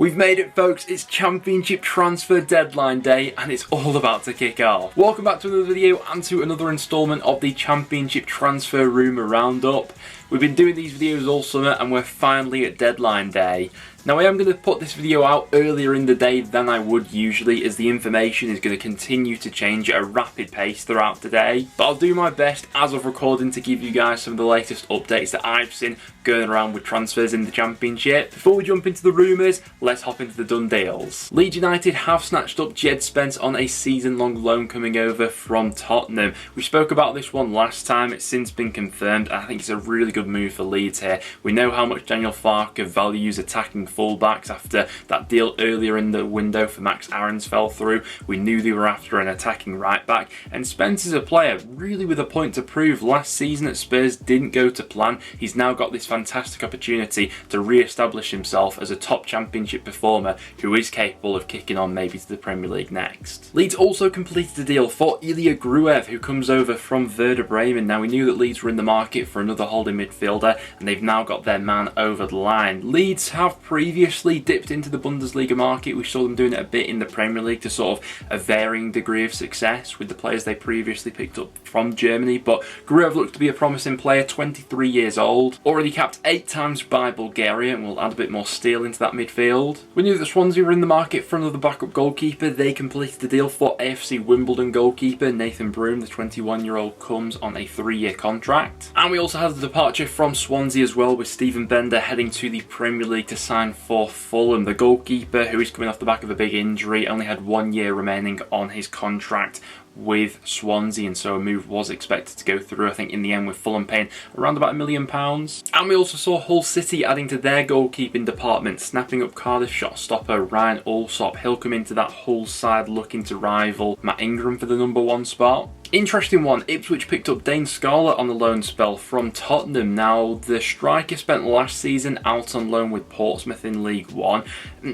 We've made it, folks. It's Championship transfer deadline day and it's all about to kick off. Welcome back to another video and to another instalment of the Championship transfer rumour roundup. We've been doing these videos all summer and we're finally at deadline day. Now I am going to put this video out earlier in the day than I would usually, as the information is going to continue to change at a rapid pace throughout the day. But I'll do my best as of recording to give you guys some of the latest updates that I've seen going around with transfers in the Championship. Before we jump into the rumours, let's hop into the done deals. Leeds United have snatched up Jed Spence on a season-long loan coming over from Tottenham. We spoke about this one last time. It's since been confirmed. I think it's a really good move for Leeds here. We know how much Daniel Farke values attacking fullbacks after that deal earlier in the window for Max Aarons fell through. We knew they were after an attacking right back, and Spence is a player really with a point to prove. Last season at Spurs didn't go to plan. He's now got this fantastic opportunity to re-establish himself as a top Championship performer who is capable of kicking on maybe to the Premier League next. Leeds also completed a deal for Ilya Gruev, who comes over from Werder Bremen. Now we knew that Leeds were in the market for another holding midfielder and they've now got their man over the line. Leeds have previously dipped into the Bundesliga market. We saw them doing it a bit in the Premier League to sort of a varying degree of success with the players they previously picked up from Germany, but Gruev looks to be a promising player, 23 years old, already capped 8 times by Bulgaria, and will add a bit more steel into that midfield. We knew that Swansea were in the market for another backup goalkeeper. They completed the deal for AFC Wimbledon goalkeeper Nathan Broom. The 21-year-old comes on a 3-year contract. And we also had the departure from Swansea as well, with Stephen Bender heading to the Premier League to sign for Fulham. The goalkeeper, who is coming off the back of a big injury, only had 1 year remaining on his contract with Swansea, and so a move was expected to go through, I think, in the end, with Fulham paying around about £1 million. And we also saw Hull City adding to their goalkeeping department, snapping up Cardiff shot stopper Ryan Allsop. He'll come into that Hull side looking to rival Matt Ingram for the #1 spot. Interesting one, Ipswich picked up Dane Scarlett on the loan spell from Tottenham. Now, the striker spent last season out on loan with Portsmouth in League One.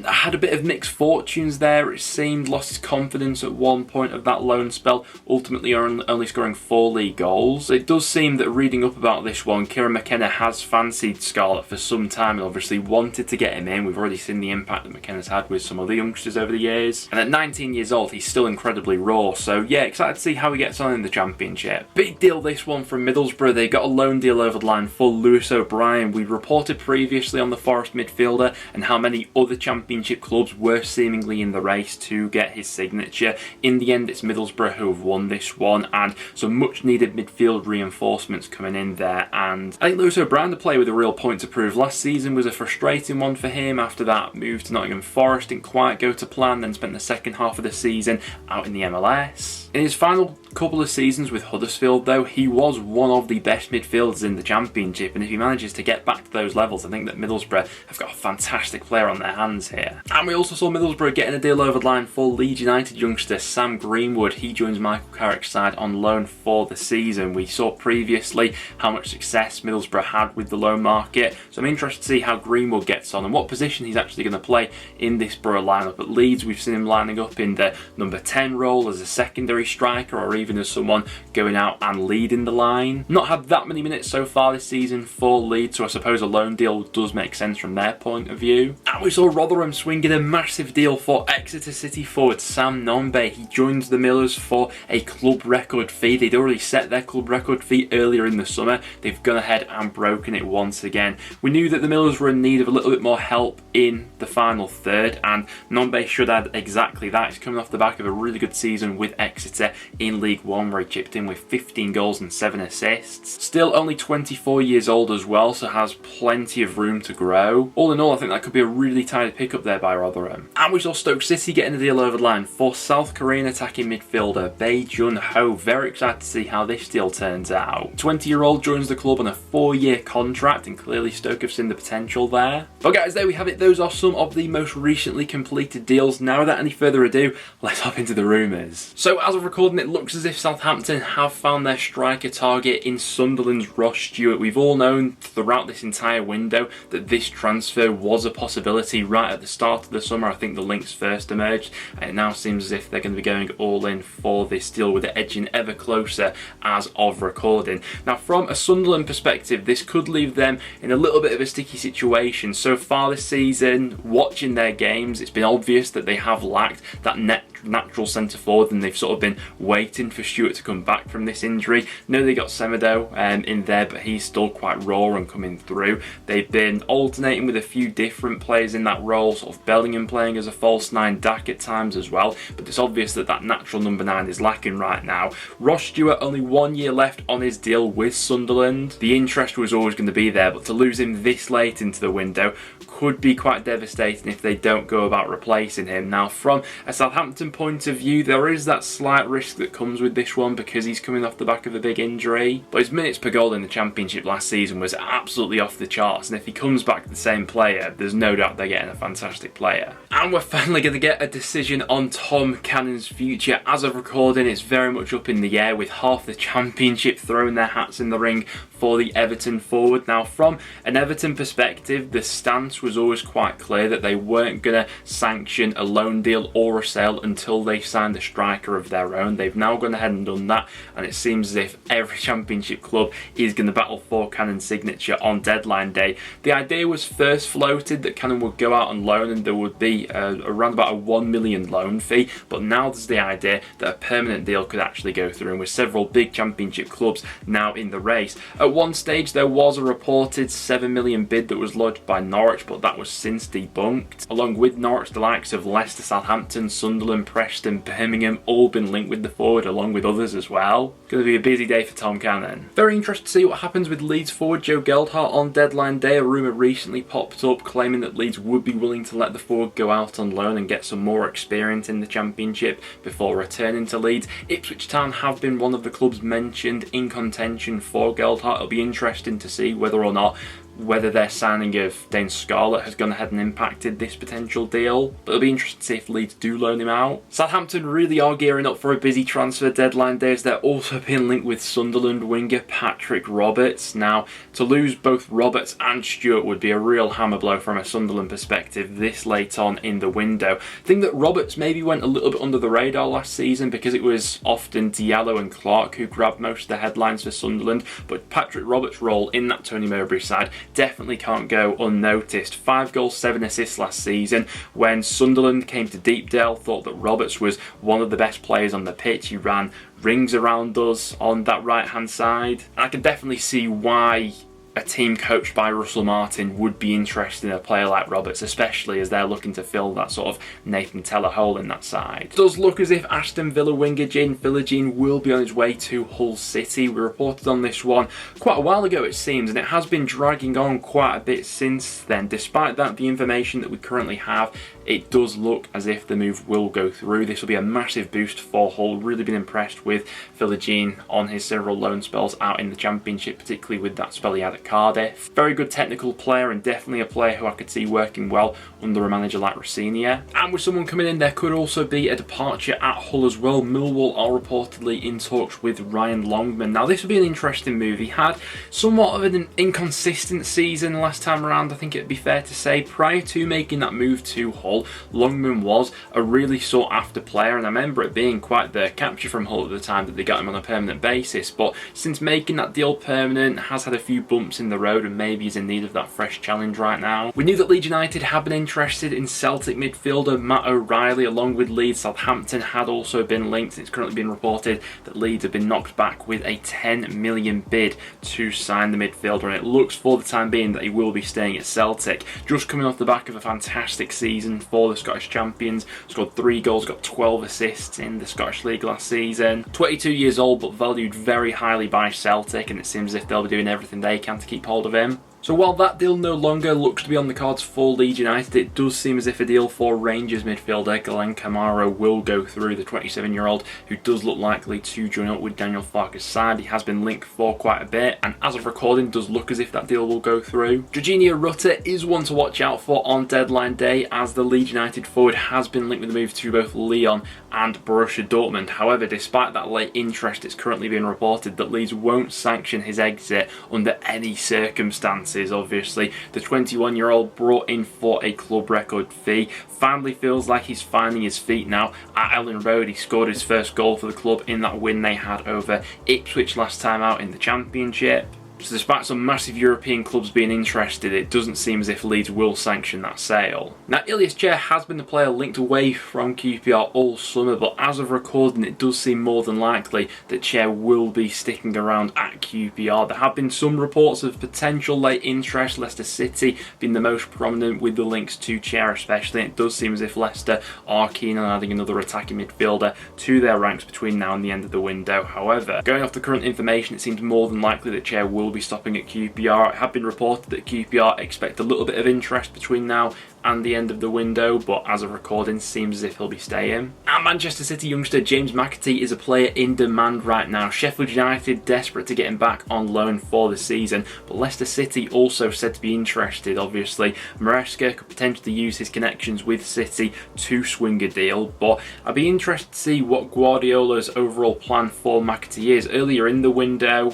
Had a bit of mixed fortunes there, it seemed, lost his confidence at one point of that loan spell, ultimately only scoring 4 league goals. It does seem that, reading up about this one, Kieran McKenna has fancied Scarlett for some time and obviously wanted to get him in. We've already seen the impact that McKenna's had with some other youngsters over the years. And at 19 years old, he's still incredibly raw. So yeah, excited to see how he gets on in the Championship. Big deal this one from Middlesbrough. They got a loan deal over the line for Lewis O'Brien. We reported previously on the Forest midfielder and how many other Championship clubs were seemingly in the race to get his signature. In the end, it's Middlesbrough who have won this one, and some much needed midfield reinforcements coming in there. And I think Lewis O'Brien, the player with a real point to prove. Last season was a frustrating one for him. After that move to Nottingham Forest didn't quite go to plan, then spent the second half of the season out in the MLS. In his final couple of seasons with Huddersfield, though, he was one of the best midfielders in the Championship, and if he manages to get back to those levels, I think that Middlesbrough have got a fantastic player on their hands here. And we also saw Middlesbrough getting a deal over the line for Leeds United youngster Sam Greenwood. He joins Michael Carrick's side on loan for the season. We saw previously how much success Middlesbrough had with the loan market, so I'm interested to see how Greenwood gets on and what position he's actually going to play in this Borough lineup. At Leeds, we've seen him lining up in the number 10 role as a secondary striker, or even as someone going out and leading the line. Not had that many minutes so far this season for Leeds, so I suppose a loan deal does make sense from their point of view. And we saw Rotherham swinging a massive deal for Exeter City forward Sam Nombe. He joins the Millers for a club record fee. They'd already set their club record fee earlier in the summer. They've gone ahead and broken it once again. We knew that the Millers were in need of a little bit more help in the final third, and Nombe should add exactly that. He's coming off the back of a really good season with Exeter in League One, where he chipped in with 15 goals and 7 assists. Still only 24 years old as well, so has plenty of room to grow. All in all, I think that could be a really tidy pickup there by Rotherham. And we saw Stoke City getting a deal over the line for South Korean attacking midfielder Bae Jun Ho. Very excited to see how this deal turns out. 20-year-old joins the club on a 4-year contract, and clearly Stoke have seen the potential there. But guys, there we have it. Those are some of the most recently completed deals. Now, without any further ado, let's hop into the rumours. So as of recording, it looks as if Southampton have found their striker target in Sunderland's Ross Stewart. We've all known throughout this entire window that this transfer was a possibility. Right at the start of the summer, I think the links first emerged, and it now seems as if they're going to be going all in for for this deal, with it edging ever closer as of recording. Now, from a Sunderland perspective, this could leave them in a little bit of a sticky situation. So far this season, watching their games, it's been obvious that they have lacked that natural centre forward, and they've sort of been waiting for Stewart to come back from this injury. No, they got Semedo in there, but he's still quite raw and coming through. They've been alternating with a few different players in that role, sort of Bellingham playing as a false nine, Dak at times as well, but it's obvious that that natural number 9 is lacking right now. Ross Stewart, only 1 year left on his deal with Sunderland. The interest was always going to be there, but to lose him this late into the window could be quite devastating if they don't go about replacing him. Now, from a Southampton point of view, there is that slight risk that comes with this one because he's coming off the back of a big injury, but his minutes per goal in the Championship last season was absolutely off the charts, and if he comes back the same player, there's no doubt they're getting a fantastic player. And we're finally going to get a decision on Tom Cannon's future. As of recording, it's very much up in the air, with half the Championship throwing their hats in the ring for the Everton forward. Now, from an Everton perspective, the stance was always quite clear that they weren't going to sanction a loan deal or a sale until they signed a striker of their own. They've now gone ahead and done that, and it seems as if every Championship club is going to battle for Cannon's signature on deadline day. The idea was first floated that Cannon would go out on loan and there would be around about a 1 million loan fee, but now there's the idea that a permanent deal could actually go through, and with several big Championship clubs now in the race. At one stage there was a reported 7 million bid that was lodged by Norwich, but that was since debunked. Along with Norwich, the likes of Leicester, Southampton, Sunderland, Preston, Birmingham all been linked with the forward, along with others as well. It's going to be a busy day for Tom Cannon. Very interested to see what happens with Leeds forward Joe Gelhardt on deadline day. A rumour recently popped up claiming that Leeds would be willing to let the forward go out on loan and get some more experience in the Championship before returning to Leeds. Ipswich Town have been one of the clubs mentioned in contention for Gelhardt. It'll be interesting to see whether or not their signing of Dane Scarlett has gone ahead and impacted this potential deal, but it'll be interesting to see if Leeds do loan him out. Southampton really are gearing up for a busy transfer deadline day, as they're also being linked with Sunderland winger Patrick Roberts. Now, to lose both Roberts and Stewart would be a real hammer blow from a Sunderland perspective this late on in the window. I think that Roberts maybe went a little bit under the radar last season because it was often Diallo and Clark who grabbed most of the headlines for Sunderland, but Patrick Roberts' role in that Tony Mowbray side definitely can't go unnoticed. 5 goals, 7 assists last season. When Sunderland came to Deepdale, thought that Roberts was one of the best players on the pitch. He ran rings around us on that right hand side. I can definitely see why a team coached by Russell Martin would be interested in a player like Roberts, especially as they're looking to fill that sort of Nathan Tella hole in that side. It does look as if Aston Villa winger Jane Philogene will be on his way to Hull City. We reported on this one quite a while ago, it seems, and it has been dragging on quite a bit since then. Despite that, the information that we currently have, it does look as if the move will go through. This will be a massive boost for Hull. Really been impressed with Philogene on his several loan spells out in the Championship, particularly with that spell he had at Cardiff. Very good technical player, and definitely a player who I could see working well under a manager like Rossinier. And with someone coming in, there could also be a departure at Hull as well. Millwall are reportedly in talks with Ryan Longman. Now, this would be an interesting move. He had somewhat of an inconsistent season last time around, I think it'd be fair to say. Prior to making that move to Hull, Longman was a really sought after player, and I remember it being quite the capture from Hull at the time that they got him on a permanent basis, but since making that deal permanent, has had a few bumps in the road and maybe is in need of that fresh challenge right now. We knew that Leeds United had been interested in Celtic midfielder Matt O'Reilly, along with Leeds. Southampton had also been linked, and it's currently been reported that Leeds have been knocked back with a 10 million bid to sign the midfielder, and it looks for the time being that he will be staying at Celtic. Just coming off the back of a fantastic season for the Scottish champions, scored 3 goals, got 12 assists in the Scottish League last season. 22 years old, but valued very highly by Celtic, and it seems as if they'll be doing everything they can to keep hold of him. So while that deal no longer looks to be on the cards for Leeds United, it does seem as if a deal for Rangers midfielder Glenn Kamara will go through. The 27-year-old who does look likely to join up with Daniel Farke's side. He has been linked for quite a bit, and as of recording, does look as if that deal will go through. Jorginho Rutter is one to watch out for on deadline day, as the Leeds United forward has been linked with the move to both Lyon and Borussia Dortmund. However, despite that late interest, it's currently been reported that Leeds won't sanction his exit under any circumstances. is obviously the 21-year-old brought in for a club record fee. Finally feels like he's finding his feet now at Ellen Road. He scored his first goal for the club in that win they had over Ipswich last time out in the Championship. So despite some massive European clubs being interested, it doesn't seem as if Leeds will sanction that sale. Now, Ilias Chair has been the player linked away from QPR all summer, but as of recording, it does seem more than likely that Chair will be sticking around at QPR. There have been some reports of potential late interest, Leicester City being the most prominent with the links to Chair especially. It does seem as if Leicester are keen on adding another attacking midfielder to their ranks between now and the end of the window. However, going off the current information, it seems more than likely that Chair will be stopping at QPR. It had been reported that QPR expect a little bit of interest between now and the end of the window, but as of recording, seems as if he'll be staying. And Manchester City youngster James McAtee is a player in demand right now. Sheffield United desperate to get him back on loan for the season, but Leicester City also said to be interested. Obviously, Maresca could potentially use his connections with City to swing a deal, but I'd be interested to see what Guardiola's overall plan for McAtee is. Earlier in the window,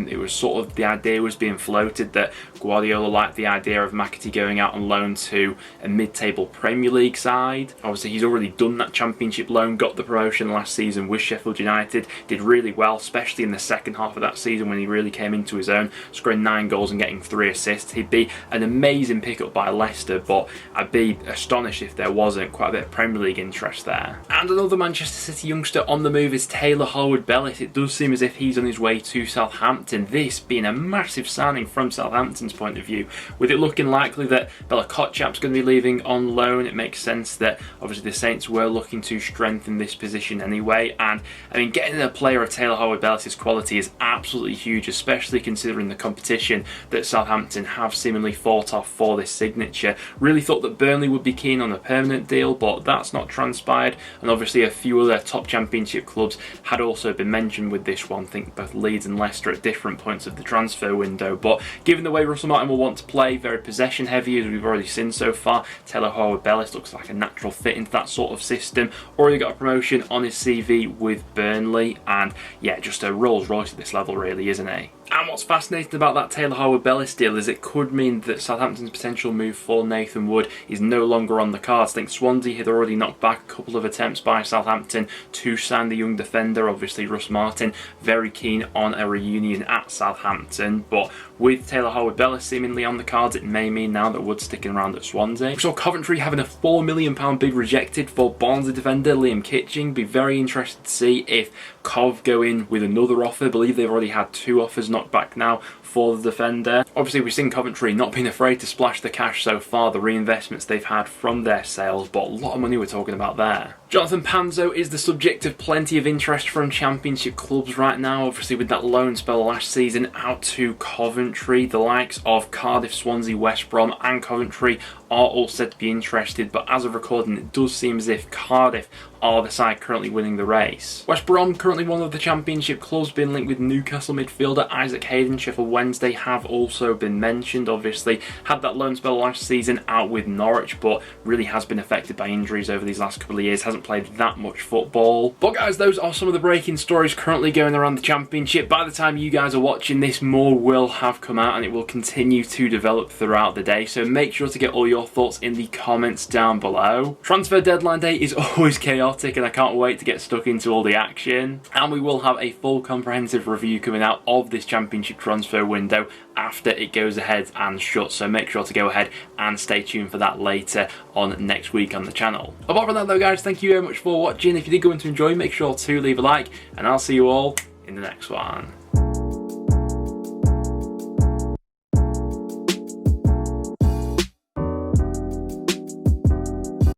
it was sort of the idea was being floated that Guardiola liked the idea of McAtee going out on loan to a mid-table Premier League side. Obviously, he's already done that Championship loan, got the promotion last season with Sheffield United, did really well, especially in the second half of that season when he really came into his own, scoring 9 goals and getting 3 assists. He'd be an amazing pickup by Leicester, but I'd be astonished if there wasn't quite a bit of Premier League interest there. And another Manchester City youngster on the move is Taylor Harwood-Bellis. It does seem as if he's on his way to Southampton, this being a massive signing from Southampton's point of view. With it looking likely that Bella Kotchap's going to be leaving on loan, it makes sense that obviously the Saints were looking to strengthen this position anyway. And I mean, getting a player of Taylor Harwood-Bellis' quality is absolutely huge, especially considering the competition that Southampton have seemingly fought off for this signature. Really thought that Burnley would be keen on a permanent deal, but that's not transpired. And obviously a few other top Championship clubs had also been mentioned with this one. I think both Leeds and Leicester at different points of the transfer window. But given the way Russell Martin will want to play, very possession heavy as we've already seen so far, Taylor Harwood-Bellis looks like a natural fit into that sort of system. Already got a promotion on his CV with Burnley, and yeah, just a Rolls Royce at this level really, isn't he? And what's fascinating about that Taylor Harwood-Bellis deal is it could mean that Southampton's potential move for Nathan Wood is no longer on the cards. I think Swansea had already knocked back a couple of attempts by Southampton to sign the young defender. Obviously, Russ Martin very keen on a reunion at Southampton, but with Taylor Harwood-Bellis seemingly on the cards, it may mean now that Wood's sticking around at Swansea. We saw Coventry having a £4 million bid rejected for Barnsley defender Liam Kitching. Be very interested to see if Cov go in with another offer. I believe they've already had 2 offers knocked back now for the defender. Obviously, we've seen Coventry not being afraid to splash the cash so far, the reinvestments they've had from their sales, but a lot of money we're talking about there. Jonathan Panzo is the subject of plenty of interest from Championship clubs right now, obviously with that loan spell last season out to Coventry. The likes of Cardiff, Swansea, West Brom and Coventry are all said to be interested, but as of recording, it does seem as if Cardiff are the side currently winning the race. West Brom, currently one of the Championship clubs, been linked with Newcastle midfielder Isaac Hayden. Sheffield Wednesday have also been mentioned. Obviously had that loan spell last season out with Norwich, but really has been affected by injuries over these last couple of years, hasn't played that much football. But guys, those are some of the breaking stories currently going around the Championship. By the time you guys are watching this, more will have come out and it will continue to develop throughout the day, so make sure to get all your thoughts in the comments down below. Transfer deadline day is always chaotic and I can't wait to get stuck into all the action, and we will have a full comprehensive review coming out of this Championship transfer window after it goes ahead and shuts, so make sure to go ahead and stay tuned for that later on next week on the channel. Apart from that though guys, thank you very much for watching. If you did go on to enjoy, make sure to leave a like and I'll see you all in the next one.